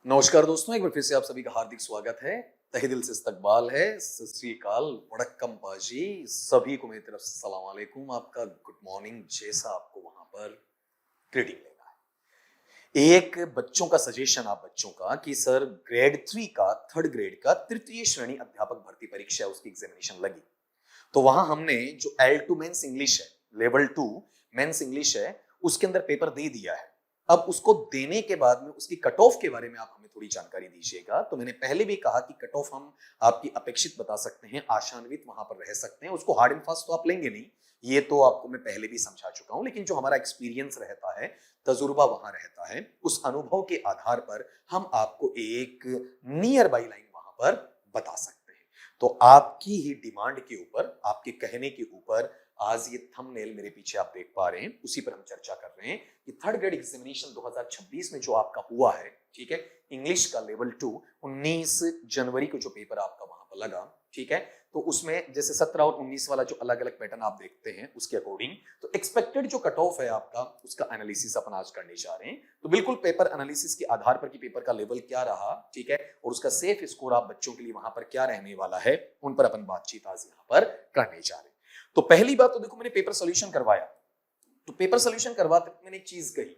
नमस्कार दोस्तों, एक बार फिर से आप सभी का हार्दिक स्वागत है। तहे दिल से इस्तकबाल है। सत श्री अकाल, वड़क्कम पाजी, सभी को मेरी तरफ से सलाम अलैकुम, आपका गुड मॉर्निंग जैसा आपको वहां पर ग्रीटिंग लेना है। एक बच्चों का सजेशन आप बच्चों का कि सर ग्रेड 3 का थर्ड ग्रेड का तृतीय श्रेणी अध्यापक भर्ती परीक्षा है, उसकी एग्जामिनेशन लगी। तो वहां हमने जो L2 मेंस इंग्लिश है, लेवल 2 मेंस इंग्लिश है, उसके अंदर पेपर दे दिया है। अब उसको देने के बाद में उसकी कट ऑफ के बारे में आप हमें थोड़ी जानकारी दीजिएगा। तो मैंने पहले भी कहा कि कट ऑफ हम आपकी अपेक्षित बता सकते हैं, आशान्वित वहां पर रह सकते हैं, उसको हार्ड एंड फास्ट तो आप लेंगे नहीं, ये तो आपको मैं पहले भी समझा चुका हूं। लेकिन जो हमारा एक्सपीरियंस रहता है, तजुर्बा वहां रहता है, उस अनुभव के आधार पर हम आपको एक नियर बाई लाइन वहां पर बता सकते हैं। तो आपकी ही डिमांड के ऊपर, आपके कहने के ऊपर आज ये थंबनेल मेरे पीछे आप देख पा रहे हैं, उसी पर हम चर्चा कर रहे हैं कि थर्ड ग्रेड एग्जामिनेशन 2026 में जो आपका हुआ है, ठीक है, इंग्लिश का लेवल 2, 19 जनवरी को जो पेपर आपका वहां पर लगा, ठीक है, तो उसमें जैसे 17 और 19 वाला जो अलग अलग पैटर्न आप देखते हैं, उसके अकॉर्डिंग तो एक्सपेक्टेड जो कट ऑफ है आपका, उसका एनालिसिस अपन आज करने जा रहे हैं। तो बिल्कुल पेपर एनालिसिस के आधार पर कि पेपर का लेवल क्या रहा, ठीक है, और उसका सेफ स्कोर आप बच्चों के लिए वहां पर क्या रहने वाला है, उन पर अपन बातचीत आज यहां पर करने जा रहे हैं। तो पहली बात तो देखो, मैंने पेपर सोल्यूशन करवाया, तो पेपर सोल्यूशन करवाते मैंने एक चीज कही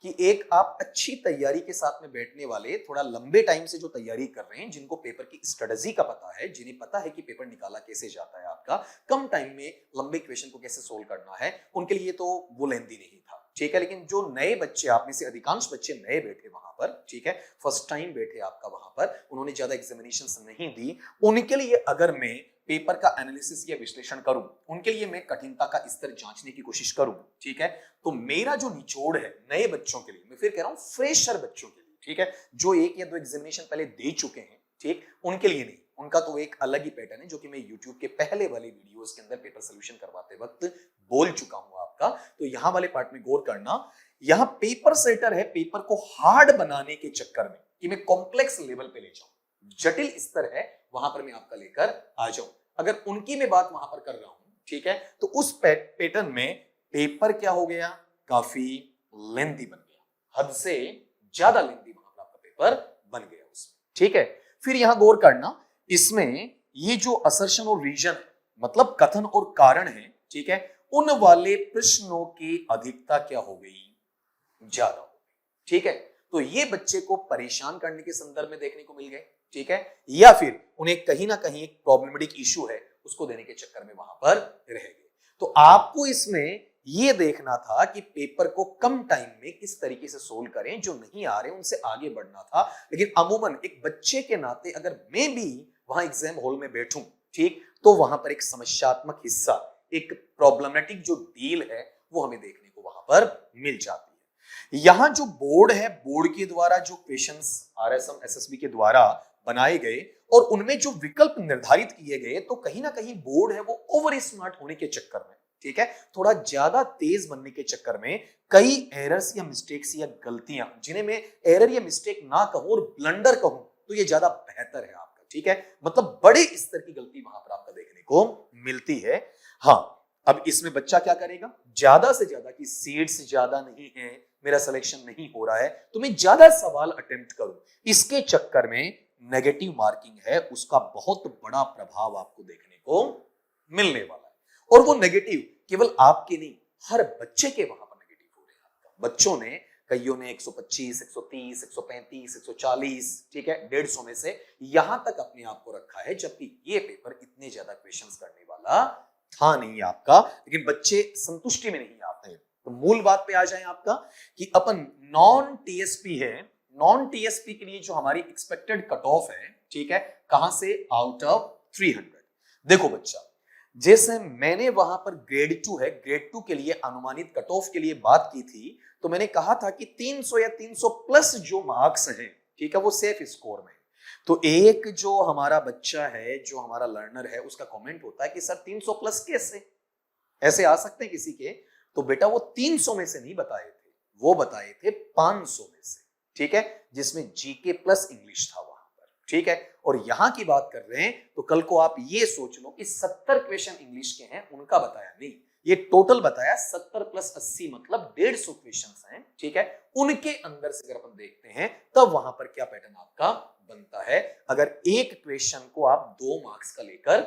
कि एक आप अच्छी तैयारी के साथ में बैठने वाले, थोड़ा लंबे टाइम से जो तैयारी कर रहे हैं, जिनको पेपर की स्ट्रेटजी का पता है, जिन्हें पता है कि पेपर निकाला कैसे जाता है आपका, कम टाइम में लंबे क्वेश्चन को कैसे सोल्व करना है, उनके लिए तो वो लेंदी नहीं था, ठीक है। लेकिन जो नए बच्चे, आप में से अधिकांश बच्चे नए बैठे वहां पर, ठीक है, फर्स्ट टाइम बैठे आपका वहां पर, उन्होंने ज्यादा एग्जामिनेशन नहीं दी, उनके लिए अगर मैं पेपर का एनालिसिस या विश्लेषण करूं, उनके लिए मैं कठिनता का स्तर जांचने की कोशिश करूं, ठीक है, तो मेरा जो निचोड़ है नए बच्चों के लिए, मैं फिर कह रहा हूं फ्रेशर बच्चों के लिए, ठीक है, जो एक या दो एग्जामिनेशन पहले दे चुके हैं, ठीक, उनके लिए नहीं, उनका तो एक अलग ही पैटर्न है, जो कि मैं YouTube के पहले वाले वीडियोस के अंदर पेपर सोल्यूशन करवाते वक्त बोल चुका हूं आपका। तो यहां वाले पार्ट में गौर करना, यहां पेपर सेटर है, पेपर को हार्ड बनाने के चक्कर में कि मैं कॉम्प्लेक्स लेवल पे ले जाऊं, जटिल स्तर है, वहां पर मैं आपका लेकर आ जाऊं। अगर उनकी मैं बात वहां पर कर रहा हूं, ठीक है, तो उस पैटर्न में पेपर क्या हो गया, काफी लेंथी बन गया, हद से ज्यादा लेंथी वहां पर आपका पेपर बन गया उसमें, ठीक है। फिर यहां गौर करना, इसमें ये जो असर्शन और रीजन, मतलब कथन और कारण है, ठीक है, उन वाले प्रश्नों की अधिकता क्या हो गई, ज्यादा हो गई, ठीक है। तो ये बच्चे को परेशान करने के संदर्भ में देखने को मिल गए, ठीक है, या फिर उन्हें कहीं ना कहीं एक प्रॉब्लमेटिक इशू है, उसको देने के चक्कर में वहां पर रह गए। तो आपको इसमें ये देखना था कि पेपर को कम टाइम में किस तरीके से सोल्व करें, जो नहीं आ रहे उनसे आगे बढ़ना था। लेकिन अमूमन एक बच्चे के नाते अगर मैं भी वहां एग्जाम हॉल में बैठूं, ठीक, तो वहां पर एक समस्यात्मक हिस्सा, एक प्रॉब्लमेटिक जो डील है, वो हमें देखने को वहां पर मिल जाती है। यहां जो बोर्ड है, बोर्ड के द्वारा जो क्वेश्चंस RSM SSB के द्वारा बनाए गए और उनमें जो विकल्प निर्धारित किए गए, तो कहीं ना कहीं बोर्ड है वो ओवर स्मार्ट होने के चक्कर में, ठीक है, थोड़ा ज्यादा तेज बनने के चक्कर में कई एरर्स या मिस्टेक्स या गलतियां, जिन्हें मैं एरर या मिस्टेक ना कहूं और ब्लंडर कहूं तो ये ज्यादा बेहतर है आपका, ठीक है, मतलब बड़े स्तर की गलती वहां पर आपका देखने को मिलती है। हाँ, अब इसमें बच्चा क्या करेगा, ज्यादा से ज्यादा की सीट्स ज्यादा नहीं है, मेरा सिलेक्शन नहीं हो रहा है, तो मैं ज्यादा सवाल अटेम्प्ट करूं, इसके चक्कर में नेगेटिव मार्किंग है, उसका बहुत बड़ा प्रभाव आपको देखने को मिलने वाला है। और वो नेगेटिव केवल आपके नहीं, हर बच्चे के वहां पर नेगेटिव हो रहे हैं आपका। बच्चों ने, कईयों ने 125, 130, 135, 140, ठीक है, 150 में से यहां तक अपने आप को रखा है, जबकि ये पेपर इतने ज्यादा क्वेश्चंस करने वाला था नहीं आपका। लेकिन बच्चे संतुष्टि में नहीं आते। तो मूल बात पे आ जाए आपका कि अपन नॉन टीएसपी है, नॉन टीएसपी के लिए जो हमारी एक्सपेक्टेड कट ऑफ है, ठीक है, कहां से, आउट ऑफ 300। देखो बच्चा, जैसे मैंने वहां पर ग्रेड 2 है, ग्रेड 2 के लिए अनुमानित कट ऑफ के लिए बात की थी, तो मैंने कहा था कि 300 या 300 प्लस जो मार्क्स हैं, ठीक है, वो सेफ स्कोर में। तो एक जो हमारा बच्चा है, जो हमारा लर्नर है, उसका कमेंट होता है कि सर 300 प्लस कैसे, ऐसे आ सकते हैं किसी के? तो बेटा वो 300 में से नहीं बताए थे, वो बताए थे 500 में से, ठीक है, जिसमें जीके प्लस इंग्लिश था वहां पर, ठीक है। और यहां की बात कर रहे हैं तो कल को आप ये सोच लो कि 70 क्वेश्चन इंग्लिश के हैं, उनका बताया नहीं, ये टोटल बताया 70 प्लस 80 मतलब 150 क्वेश्चंस हैं, ठीक है। उनके अंदर से अगर अपन देखते हैं तब वहां पर क्या पैटर्न आपका बनता है अगर एक क्वेश्चन को आप 2 मार्क्स का लेकर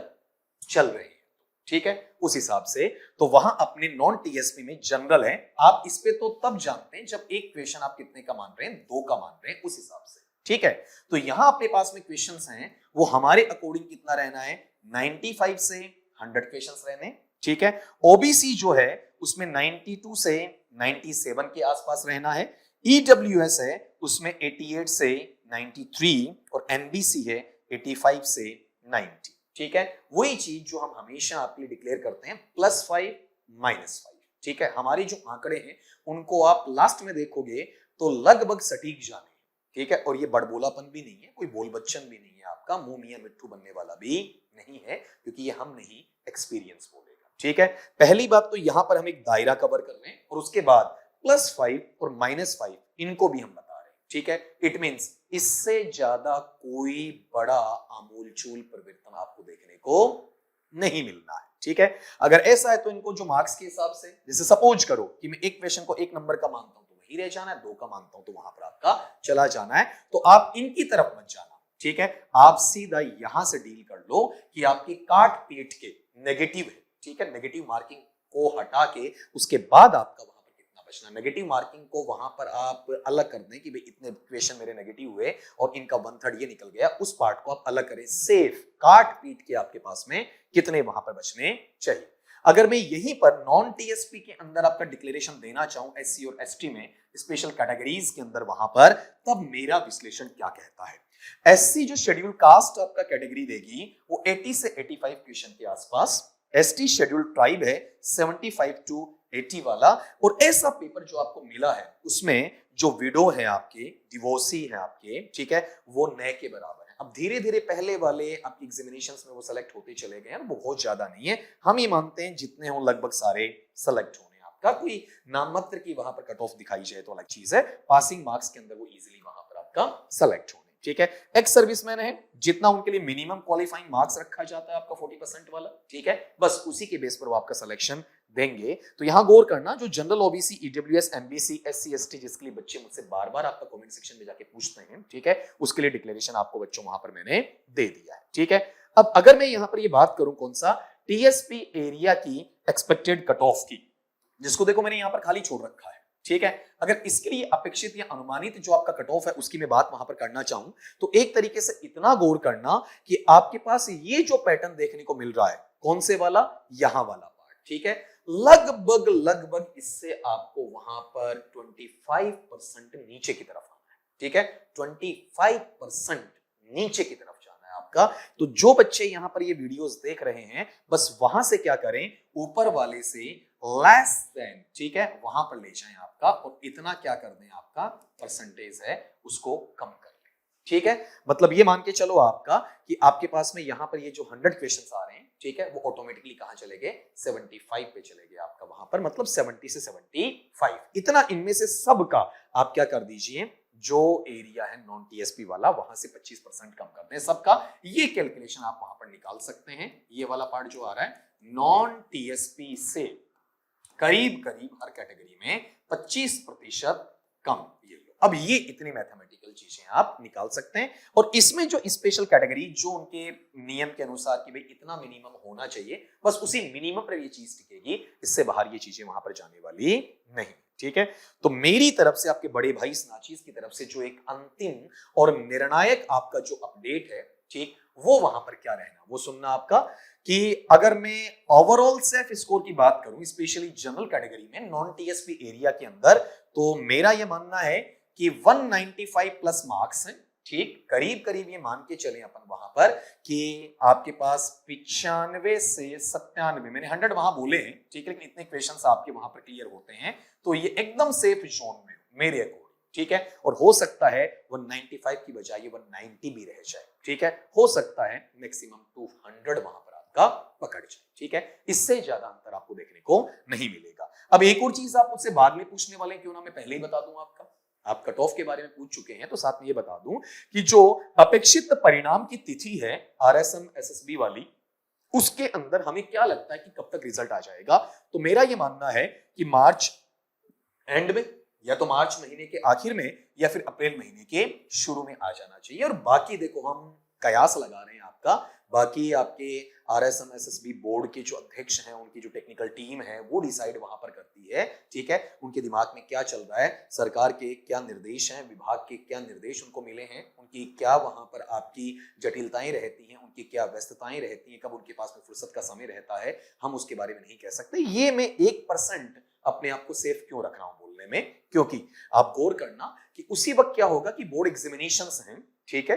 चल रहे हैं, ठीक है। उस हिसाब से तो वहां अपने नॉन टीएसपी में जनरल है, आप इस पे तो तब जानते हैं जब एक क्वेश्चन आप कितने का मान रहे हैं, 2 का मान रहे हैं, उस हिसाब से, ठीक है। तो यहां अपने पास में क्वेश्चंस हैं वो हमारे अकॉर्डिंग कितना रहना है, 95 से 100 क्वेश्चंस रहने, ठीक है। ओबीसी जो है उसमें 92 से 97 के आसपास रहना है, ईडब्ल्यूएस है उसमें 88 से 93 और एनबीसी है 85 से 90, ठीक है। वही चीज जो हम हमेशा आपके लिए डिक्लेयर करते हैं +5 -5, ठीक है। हमारी जो आंकड़े हैं उनको आप लास्ट में देखोगे तो लगभग सटीक जाने, ठीक है। और ये बड़बोलापन भी नहीं है, कोई बोल बच्चन भी नहीं है, आपका मुंह मियां मिट्ठू बनने वाला भी नहीं है, क्योंकि ये हम नहीं एक्सपीरियंस बोलेगा, ठीक है। पहली बात तो यहां पर हम एक दायरा कवर कर रहे हैं और उसके बाद +5 और -5 इनको भी हम बता रहे हैं, ठीक है। इट मींस इससे ज्यादा कोई बड़ा आमूलचूल परिवर्तन आपको देखने को नहीं मिलना है, ठीक है। अगर ऐसा है तो इनको जो मार्क्स के हिसाब से, जैसे सपोज करो कि मैं एक क्वेश्चन को 1 नंबर का मानता हूं तो वही रह जाना है, 2 का मानता हूं तो वहां पर आपका चला जाना है, तो आप इनकी तरफ मत जाना, ठीक है। आप सीधा यहां से डील कर लो कि आपकी काट पीट के नेगेटिव है, ठीक है। नेगेटिव मार्किंग को हटा के उसके बाद आपका वहां पर कितना बचना, नेगेटिव मार्किंग को वहां पर आप अलग कर दें कि भाई इतने क्वेश्चन मेरे नेगेटिव हुए और इनका 1/3 ये निकल गया, उस पार्ट को आप अलग करें, सेफ काट पीट के आपके पास में कितने वहां पर बचने चाहिए। अगर मैं यहीं पर नॉन टीएसपी के अंदर आपका डिक्लेरेशन देना चाहूं एससी और एसटी में स्पेशल कैटेगरीज के अंदर वहां पर, तब मेरा विश्लेषण क्या कहता है। एससी जो शेड्यूल कास्ट आपका कैटेगरी देगी वो 80 से 85 क्वेश्चन के आसपास, एसटी शेड्यूल ट्राइब है 75 टू 80 वाला, और ऐसा पेपर जो आपको मिला है उसमें जो विडो है आपके, डिवोर्सी है आपके, ठीक है, वो नए के बराबर है। अब धीरे धीरे पहले वाले आपके एग्जामिनेशंस में वो सेलेक्ट होते चले गए हैं, बहुत ज्यादा नहीं है, हम ये मानते हैं जितने हो लगभग सारे सेलेक्ट होने, आपका कोई नाम मात्र की वहां पर कट ऑफ दिखाई जाए तो अलग चीज है, पासिंग मार्क्स के अंदर वो इजीली वहां पर आपका सेलेक्ट होने, ठीक है। एक्स सर्विसमैन है, जितना उनके लिए मिनिमम क्वालिफाइंग मार्क्स रखा जाता है आपका 40% वाला, ठीक है, बस उसी के बेस पर वो आपका सिलेक्शन देंगे। तो यहां गौर करना, जो general OBC EWS MBC SC ST जिसके लिए बच्चे मुझसे बार बार आपका कमेंट सेक्शन में जाके पूछते हैं, ठीक है, उसके लिए डिक्लेरेशन आपको बच्चों वहां पर मैंने दे दिया है, ठीक है। अब अगर मैं यहां पर ये बात करूं कौन सा, टीएसपी एरिया की एक्सपेक्टेड कट ऑफ की, जिसको देखो मैंने यहां पर खाली छोड़ रखा है, ठीक है। अगर इसके लिए अपेक्षित या अनुमानित जो आपका कट ऑफ है उसकी मैं बात वहां पर करना चाहूं तो एक तरीके से इतना गौर करना कि आपके पास ये जो पैटर्न देखने को मिल रहा है, कौन से वाला, यहां वाला पार्ट, ठीक है, लगभग इससे आपको वहां पर 25% नीचे की तरफ आना है, ठीक है, 25% नीचे की तरफ जाना है आपका। तो जो बच्चे यहां पर ये वीडियोस देख रहे हैं बस वहां से क्या करें, ऊपर वाले से लेस देन, ठीक है, वहां पर ले जाएं आपका, और इतना क्या कर दें, आपका परसेंटेज है उसको कम कर लें, ठीक है। मतलब ये मान के चलो आपका कि आपके पास में यहां पर ये जो 100 क्वेश्चंस आ रहे हैं, ठीक है, वो ऑटोमेटिकली कहां चले गए, 75 पे चले गए आपका वहां पर, मतलब 70 से 75 इतना, इनमें से सब का आप क्या कर दीजिए, जो एरिया है नॉन टीएसपी वाला वहां से 25% कम कर दें सबका, ये कैलकुलेशन आप वहां पर निकाल सकते हैं। ये वाला पार्ट जो आ रहा है नॉन टीएसपी से करीब हर कैटेगरी में 25% कम, ये लो। अब ये इतनी मैथमेटिकल चीजें आप निकाल सकते हैं, और इसमें जो स्पेशल कैटेगरी जो उनके नियम के अनुसार कि भाई इतना मिनिमम होना चाहिए, बस उसी मिनिमम पर ये चीज टिकेगी, इससे बाहर ये चीजें वहां पर जाने वाली नहीं, ठीक है। तो मेरी तरफ से आपके बड़े भाई स्नाचीज की तरफ से जो एक अंतिम और निर्णायक आपका जो अपडेट है, ठीक, वो वहां पर क्या रहना, वो सुनना आपका, कि अगर मैं ओवरऑल सेफ स्कोर की बात करूं स्पेशली जनरल कैटेगरी में नॉन टीएसपी एरिया के अंदर, तो मेरा ये मानना है कि 195 प्लस मार्क्स हैं, ठीक, करीब ये मान के चले अपन वहां पर कि आपके पास 95 से 97, मैंने 100 वहां बोले हैं, ठीक है, लेकिन इतने क्वेश्चंस आपके वहां पर क्लियर होते हैं, तो ये एकदम सेफ जोन में मेरे अकॉर्डिंग, ठीक है। और हो सकता है 195 की बजाय 190 भी रह जाए, ठीक है, हो सकता है मैक्सिमम 200 वहां पर आपका पकड़ जाए, ठीक है, इससे ज्यादा अंतर आपको देखने को नहीं मिलेगा। अब एक और चीज आप मुझसे बाद में पूछने वाले, क्यों ना मैं पहले ही बता दूं आपका, आप कट ऑफ के बारे में पूछ चुके हैं तो साथ में ये बता दूं कि जो अपेक्षित परिणाम की तिथि है आरएसएम एसएसबी वाली, उसके अंदर हमें क्या लगता है कि कब तक रिजल्ट आ जाएगा? तो मेरा ये मानना है कि मार्च एंड में, या तो मार्च महीने के आखिर में, या फिर अप्रैल महीने के शुरू में आ जाना चाहिए। और बाकी देखो हम कयास लगा रहे हैं आपका, बाकी आपके आरएसएम एसएसबी बोर्ड के जो अध्यक्ष हैं, उनकी जो टेक्निकल टीम है वो डिसाइड वहां पर करती है, ठीक है। उनके दिमाग में क्या चल रहा है, सरकार के क्या निर्देश हैं, विभाग के क्या निर्देश उनको मिले हैं, उनकी क्या वहां पर आपकी जटिलताएं रहती हैं, उनकी क्या व्यस्तताएं रहती हैं, कब उनके पास में फुर्सत का समय रहता है, हम उसके बारे में नहीं कह सकते। ये मैं 1% अपने आप को सेफ क्यों रख रहा हूं बोलने में, क्योंकि आप गौर करना कि उसी वक्त क्या होगा कि बोर्ड एग्जामिनेशंस हैं, ठीक है,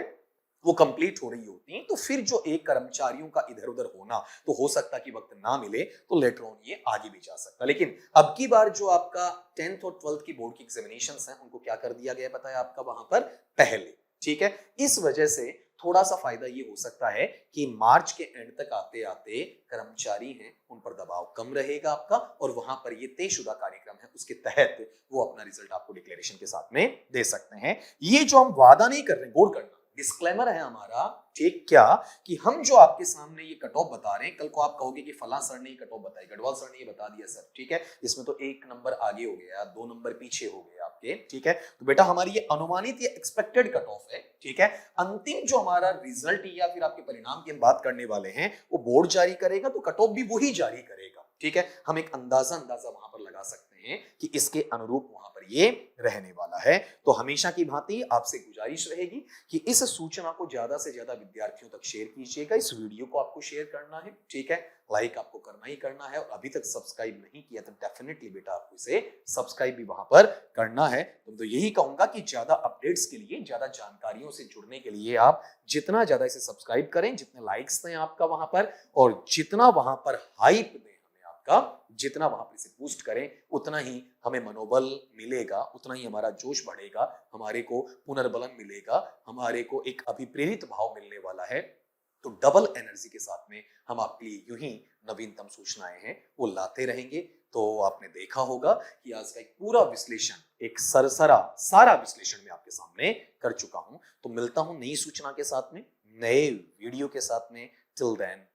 वो कंप्लीट हो रही होती हैं, तो फिर जो एक कर्मचारियों का इधर उधर होना, तो हो सकता कि वक्त ना मिले, तो लेटर ऑन ये आगे भी जा सकता। लेकिन अब की बार जो आपका 10th और 12th की बोर्ड की एग्जामिनेशंस हैं, उनको क्या कर दिया गया पता है आपका, वहां पर पहले, ठीक है। इस वजह से थोड़ा सा फायदा ये हो सकता है कि मार्च के एंड तक आते आते कर्मचारी हैं उन पर दबाव कम रहेगा आपका, और वहां पर ये तयशुदा कार्यक्रम है उसके तहत वो अपना रिजल्ट आपको डिक्लेरेशन के साथ में दे सकते हैं। ये जो हम वादा नहीं कर रहे, गौर करना, डिस्क्लेमर है हमारा, ठीक, क्या कि हम जो आपके सामने ये कट ऑफ बता रहे हैं, कल को आप कहोगे कि फला सर ने ये कट ऑफ बताई, गढ़वाल सर ने ये बता दिया सर, ठीक है, इसमें तो 1 नंबर आगे हो गया, 2 नंबर पीछे हो गए आपके, ठीक है। तो बेटा हमारी ये अनुमानित या एक्सपेक्टेड कट ऑफ है, ठीक है। अंतिम जो हमारा रिजल्ट या फिर आपके परिणाम की हम बात करने वाले हैं, वो बोर्ड जारी करेगा, तो कट ऑफ भी वही जारी करेगा, ठीक है। हम एक अंदाजा वहां पर लगा सकते हैं कि इसके अनुरूप वहां पर ये रहने वाला है। तो हमेशा की भांति आपसे गुजारिश रहेगी कि इस सूचना को ज्यादा से ज्यादा विद्यार्थियों तक शेयर कीजिएगा। इस वीडियो को आपको शेयर करना है, ठीक है, लाइक आपको करना ही करना है, और अभी तक सब्सक्राइब नहीं किया तो डेफिनेटली बेटा आपको इसे सब्सक्राइब भी वहां पर करना है। तो यही कहूंगा कि ज्यादा अपडेट्स के लिए, ज्यादा जानकारियों से जुड़ने के लिए आप जितना ज्यादा इसे सब्सक्राइब करें, जितने लाइक्स दें आपका वहां पर, और जितना वहां पर हाइप दें हमें आपका, जितना वहां पर इसे बूस्ट करें, उतना ही हमें मनोबल मिलेगा, उतना ही हमारा जोश बढ़ेगा, हमारे को पुनर्बलन मिलेगा, हमारे को एक अभिप्रेरित भाव मिलने वाला है। तो डबल एनर्जी के साथ में हम आपके लिए यूं ही नवीनतम सूचनाएं हैं वो लाते रहेंगे। तो आपने देखा होगा कि आज का एक पूरा विश्लेषण, एक सारा विश्लेषण मैं आपके सामने कर चुका हूं। तो मिलता हूं नई सूचना के साथ में, नए वीडियो के साथ में। Till then